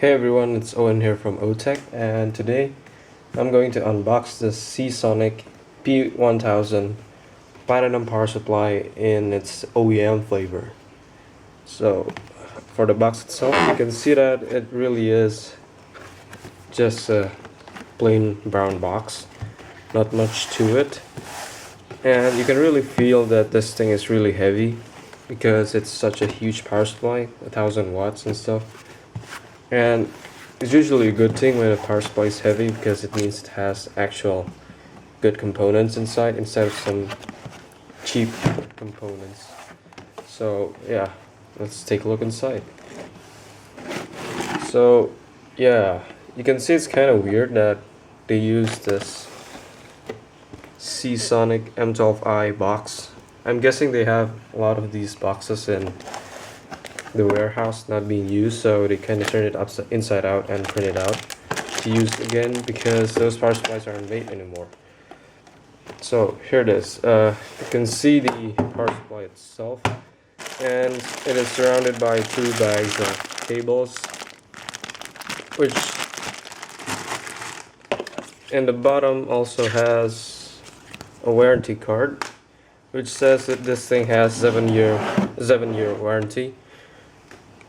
Hey everyone, it's Owen here from OTech, and today I'm going to unbox the Seasonic P1000 Platinum Power Supply in its OEM flavor. So, for the box itself, you can see that it really is just a plain brown box, not much to it. And you can really feel that this thing is really heavy because it's such a huge power supply, 1000 watts and stuff. And it's usually a good thing when a power supply is heavy because it means it has actual good components inside instead of some cheap components. So yeah, let's take a look inside. So yeah, you can see it's kind of weird that they use this Seasonic M12i box. I'm guessing they have a lot of these boxes in the warehouse not being used, so they kind of turn it inside out and print it out to use again because those power supplies aren't made anymore. So here it is. You can see the power supply itself, and it is surrounded by 2 bags of cables, which in the bottom also has a warranty card which says that this thing has 7-year warranty,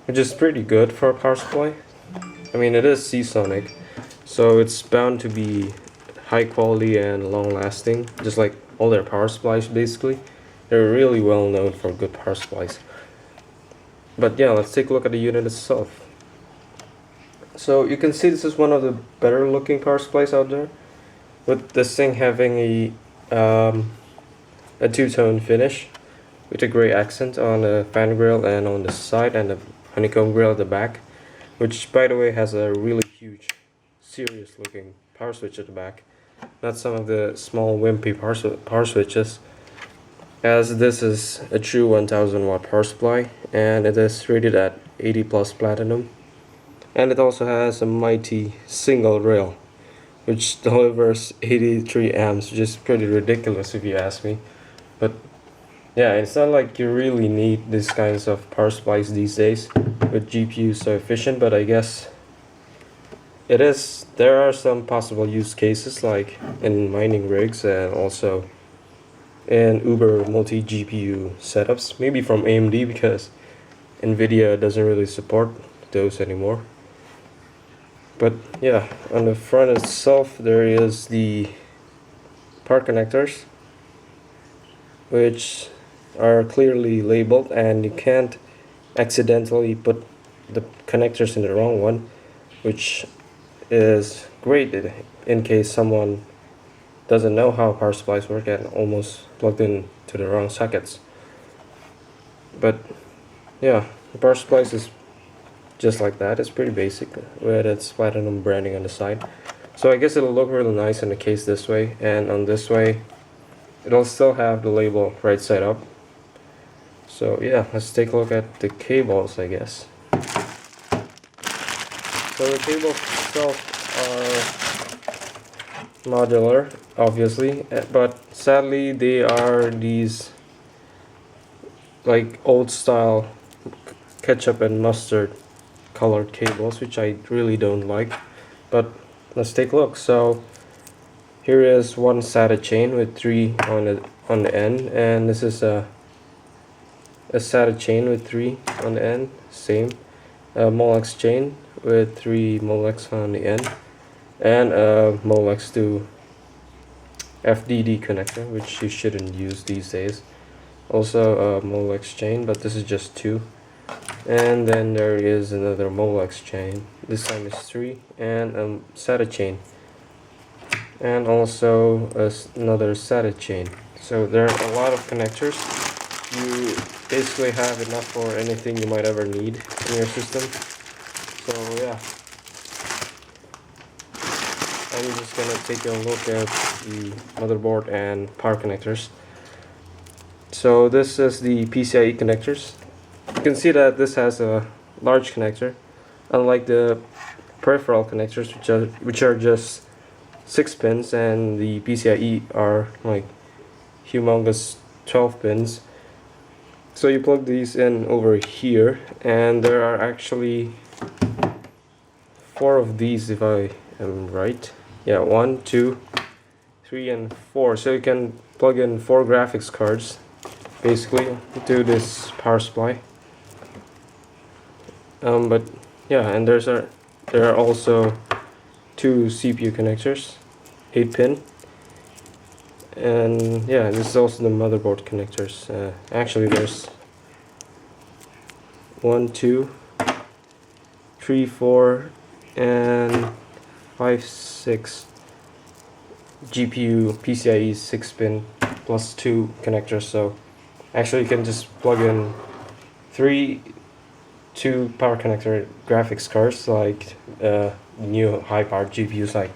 which is pretty good for a power supply. I mean, it is Seasonic, so it's bound to be high quality and long lasting, just like all their power supplies basically. They're really well known for good power supplies. But yeah, let's take a look at the unit itself. So you can see this is one of the better looking power supplies out there, with this thing having a two-tone finish with a gray accent on the fan grill and on the side, and a honeycomb grill at the back, which by the way has a really huge, serious looking power switch at the back, not some of the small wimpy power switches, as this is a true 1000 watt power supply and it is rated at 80 plus platinum. And it also has a mighty single rail which delivers 83 amps, which is pretty ridiculous if you ask me. But yeah, it's not like you really need these kinds of power supplies these days with GPUs so efficient, but I guess it is. There are some possible use cases like in mining rigs and also in Uber multi-GPU setups, maybe from AMD because Nvidia doesn't really support those anymore. But yeah, on the front itself there is the power connectors, which are clearly labeled and you can't accidentally put the connectors in the wrong one, which is great in case someone doesn't know how power supplies work and almost plugged in to the wrong sockets. But yeah, the power supplies is just like that. It's pretty basic with its platinum branding on the side, so I guess it'll look really nice in the case this way, and on this way it'll still have the label right side up. So yeah, let's take a look at the cables, I guess. So the cables itself are modular, obviously, but sadly they are these like old style ketchup and mustard colored cables, which I really don't like. But let's take a look. So here is one SATA chain with 3 on the end, and this is a SATA chain with 3 on the end, same. A Molex chain with 3 Molex on the end, and a Molex to FDD connector, which you shouldn't use these days. Also a Molex chain, but this is just 2. And then there is another Molex chain, this time is 3, and a SATA chain, and also another SATA chain. So there are a lot of connectors. You basically have enough for anything you might ever need in your system. So yeah, I'm just gonna take a look at the motherboard and power connectors. So this is the PCIe connectors. You can see that this has a large connector, unlike the peripheral connectors, which are just 6 pins, and the PCIe are like humongous 12 pins. So you plug these in over here, and there are actually 4 of these if I am right. Yeah, 1, 2, 3 and 4. So you can plug in 4 graphics cards basically to this power supply. But yeah, and there are also 2 CPU connectors, 8-pin, and yeah, this is also the motherboard connectors. Actually, there's 1, 2, 3, 4, and 5, 6 GPU PCIe 6-pin plus 2 connectors. So actually, you can just plug in 2 power connector graphics cards, like new high-powered GPUs like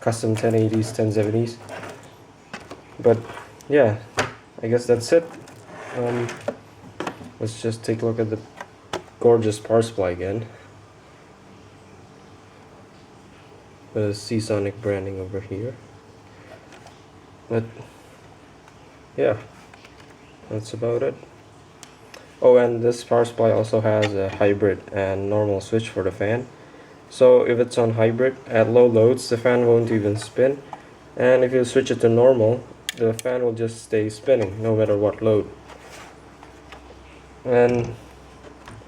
custom 1080s, 1070s. But yeah, I guess that's it. Let's just take a look at the gorgeous power supply again. The Seasonic branding over here. But yeah, that's about it. Oh, and this power supply also has a hybrid and normal switch for the fan. So if it's on hybrid, at low loads the fan won't even spin, and if you switch it to normal, the fan will just stay spinning no matter what load. And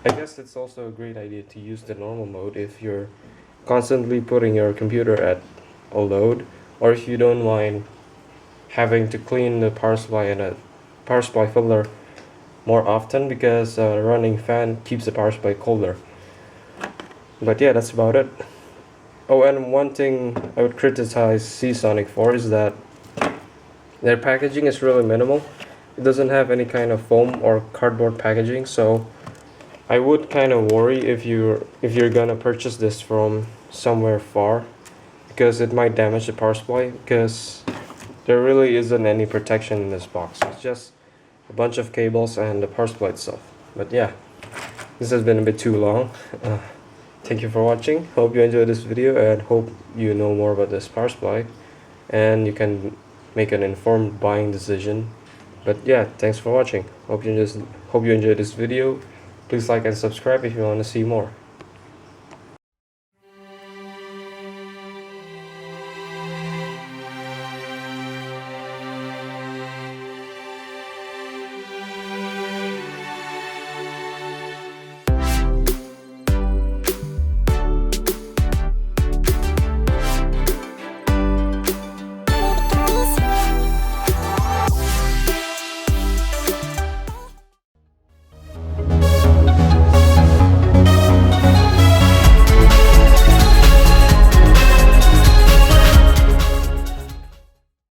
I guess it's also a great idea to use the normal mode if you're constantly putting your computer at a load, or if you don't mind having to clean the power supply and a power supply filter more often, because a running fan keeps the power supply colder. But yeah, that's about it. Oh, and one thing I would criticize Seasonic for is that their packaging is really minimal. It doesn't have any kind of foam or cardboard packaging, so I would kind of worry if you're gonna purchase this from somewhere far, because it might damage the power supply, because there really isn't any protection in this box. It's just a bunch of cables and the power supply itself. But yeah, this has been a bit too long. Thank you for watching. Hope you enjoyed this video, and hope you know more about this power supply and you can make an informed buying decision. But yeah, thanks for watching. Hope you enjoyed this video. Please like and subscribe if you want to see more.